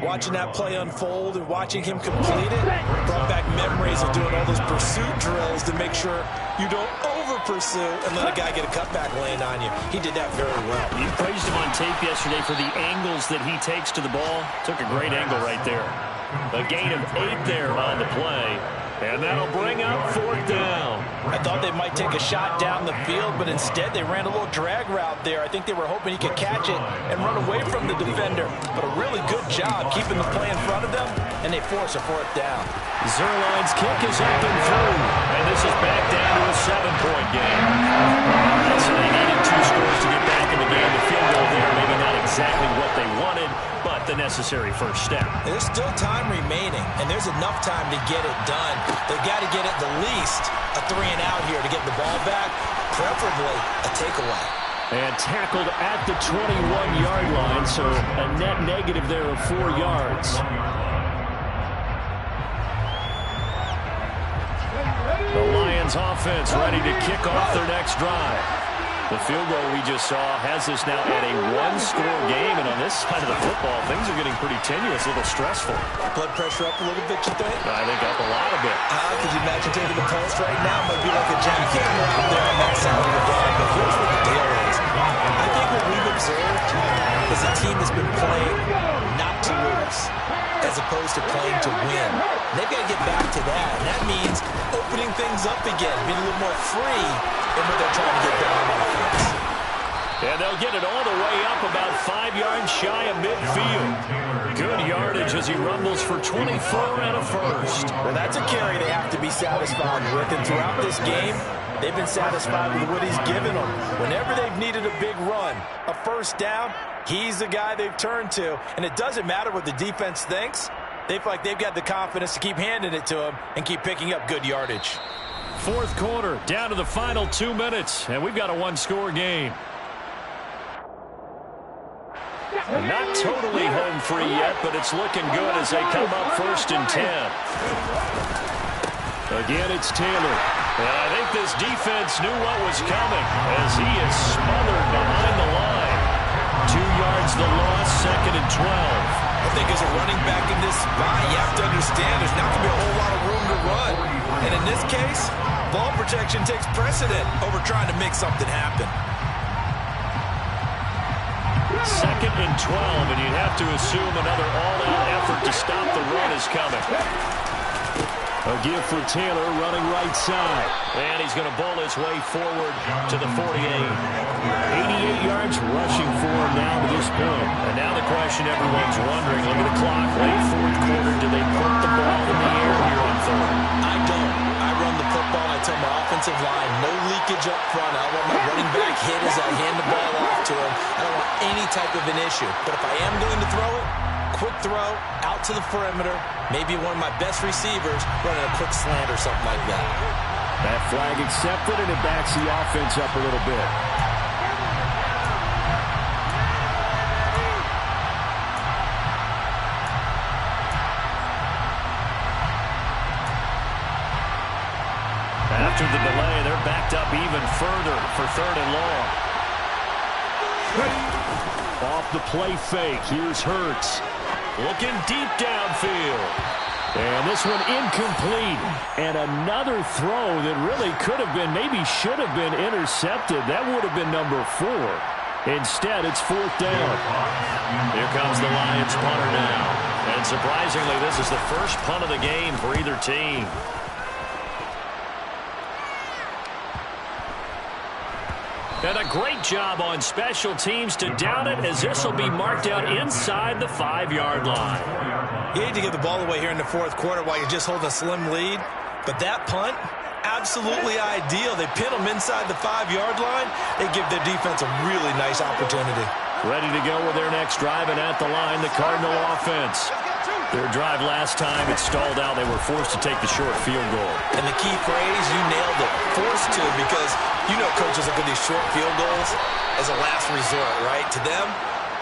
Watching that play unfold and watching him complete it brought back memories of doing all those pursuit drills to make sure you don't over-pursue and let a guy get a cutback lane on you. He did that very well. You praised him on tape yesterday for the angles that he takes to the ball. Took a great angle right there. A gain of 8 there on the play. And that'll bring up 4th down. I thought they might take a shot down the field, but instead they ran a little drag route there. I think they were hoping he could catch it and run away from the defender. But a really good job keeping the play in front of them, and they force a 4th down. Zuerlein's kick is up and through. And this is back down to a 7-point game. So they needed 2 scores to get back in the game. The field goal there, maybe not exactly what they wanted, but the necessary first step. There's still time remaining, and there's enough time to get it done. They've got to get at the least a 3-and-out here to get the ball back, preferably a takeaway. And tackled at the 21-yard line, so a net negative there of 4 yards. The Lions offense ready to kick off their next drive. The field goal we just saw has us now at a 1-score game, and on this side of the football, things are getting pretty tenuous, a little stressful. Blood pressure up a little bit, you think? I think up a lot of it. Could you imagine taking the pulse right now? Might be like a jackhammer out there on that side of the ball. But here's what the deal is. I think what we've observed is a team that's been playing not to lose, as opposed to playing to win. They've got to get back to that, and that means opening things up again, being a little more free in what they're trying to get done on offense. And they'll get it all the way up about 5 yards shy of midfield. Good yardage as he rumbles for 24 and a first. Well, that's a carry they have to be satisfied with, and throughout this game, they've been satisfied with what he's given them. Whenever they've needed a big run, a first down, he's the guy they've turned to. And it doesn't matter what the defense thinks. They feel like they've got the confidence to keep handing it to him and keep picking up good yardage. 4th quarter, down to the final 2 minutes, and we've got a 1-score game. Not totally home free yet, but it's looking good as they come up 1st and 10. Again, it's Taylor. And I think this defense knew what was coming as he is smothered behind the line. 2 yards the loss, 2nd and 12. I think as a running back in this spot, you have to understand there's not going to be a whole lot of room to run. And in this case, ball protection takes precedent over trying to make something happen. 2nd and 12, and you'd have to assume another all-out effort to stop the run is coming. A give for Taylor running right side. And he's going to bowl his way forward to the 48. 88 yards rushing for him now to this point. And now the question everyone's wondering, look at the clock, late fourth quarter, do they put the ball in the air here on third? I don't. I run the football. I tell my offensive line, no leakage up front. I want my running back hit as I hand the ball off to him. I don't want any type of an issue. But if I am going to throw it, quick throw, out to the perimeter, maybe one of my best receivers running a quick slant or something like that. That flag accepted, and it backs the offense up a little bit. After the delay, they're backed up even further for third and long. Off the play fake, here's Hurts. Looking deep downfield. And this one incomplete. And another throw that really could have been, maybe should have been intercepted. That would have been number 4. Instead, it's fourth down. Here comes the Lions punter now. And surprisingly, this is the first punt of the game for either team. And a great job on special teams to down it, as this will be marked out inside the 5-yard line. You hate to give the ball away here in the fourth quarter while you're just holding a slim lead. But that punt, absolutely ideal. They pin them inside the 5-yard line. They give their defense a really nice opportunity. Ready to go with their next drive, and at the line, the Cardinal offense. Their drive last time, it stalled out. They were forced to take the short field goal. And the key phrase, you nailed it, forced to, because you know coaches look at these short field goals as a last resort, right? To them,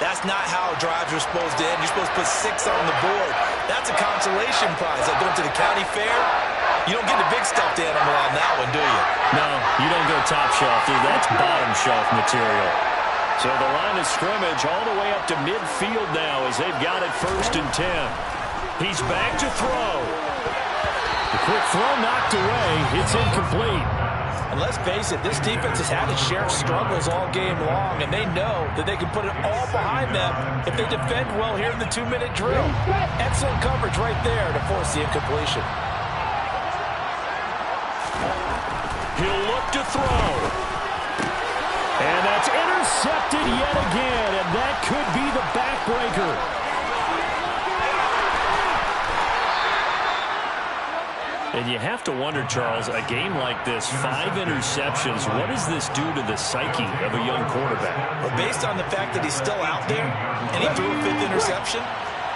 that's not how drives are supposed to end. You're supposed to put 6 on the board. That's a consolation prize. Like going to the county fair, you don't get the big stuffed animal on that one, do you? No, you don't go top shelf, dude. That's bottom shelf material. So the line of scrimmage all the way up to midfield now as they've got it 1st and 10. He's back to throw. The quick throw knocked away. It's incomplete. And let's face it, this defense has had its share of struggles all game long, and they know that they can put it all behind them if they defend well here in the 2-minute drill. Excellent coverage right there to force the incompletion. He'll look to throw. And that's intercepted yet again, and that could be the backbreaker. And you have to wonder, Charles, a game like this, 5 interceptions, what does this do to the psyche of a young quarterback? Well, based on the fact that he's still out there and he threw a 5th interception,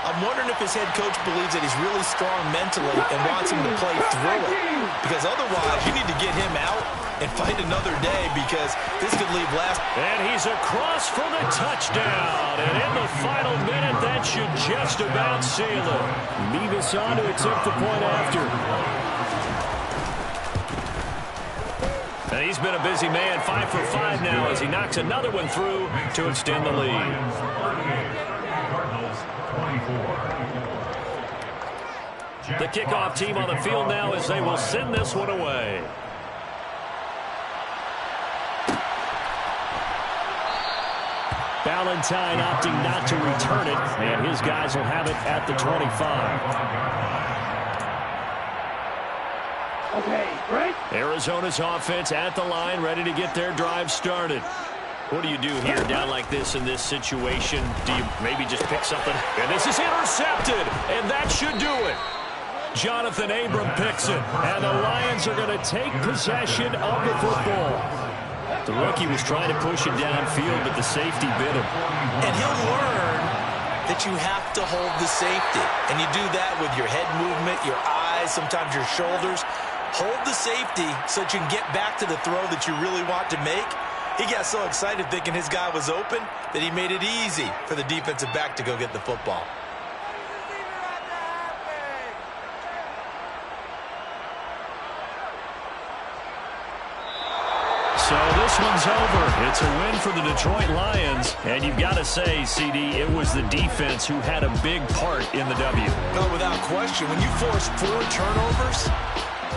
I'm wondering if his head coach believes that he's really strong mentally and wants him to play through it. Because otherwise, you need to get him out and fight another day, because this could leave last. And he's across for the touchdown. And in the final minute, that should just about seal it. Mevis on to attempt the point after. And he's been a busy man, 5 for 5 now as he knocks another one through to extend the lead. The kickoff team on the field now as they will send this one away. Valentine opting not to return it, and his guys will have it at the 25. Okay, break. Arizona's offense at the line, ready to get their drive started. What do you do here down like this in this situation? Do you maybe just pick something? And this is intercepted, and that should do it. Jonathan Abram picks it, and the Lions are going to take possession of the football. The rookie was trying to push it downfield, but the safety bit him. And he'll learn that you have to hold the safety. And you do that with your head movement, your eyes, sometimes your shoulders. Hold the safety so that you can get back to the throw that you really want to make. He got so excited thinking his guy was open that he made it easy for the defensive back to go get the football. So this one's over. It's a win for the Detroit Lions. And you've got to say, CD, it was the defense who had a big part in the W. No, without question. When you force 4 turnovers,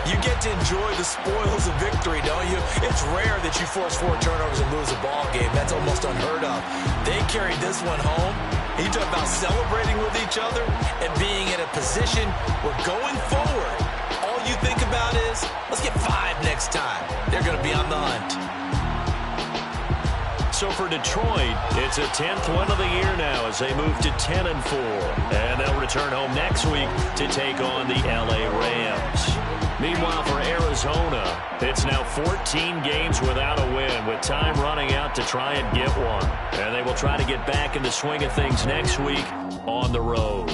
you get to enjoy the spoils of victory, don't you? It's rare that you force 4 turnovers and lose a ball game. That's almost unheard of. They carried this one home. You talk about celebrating with each other and being in a position where going forward, all 6. Let's get 5 next time. They're going to be on the hunt. So for Detroit, it's a 10th win of the year now as they move to 10-4. And they'll return home next week to take on the LA Rams. Meanwhile, for Arizona, it's now 14 games without a win, with time running out to try and get one. And they will try to get back in the swing of things next week on the road.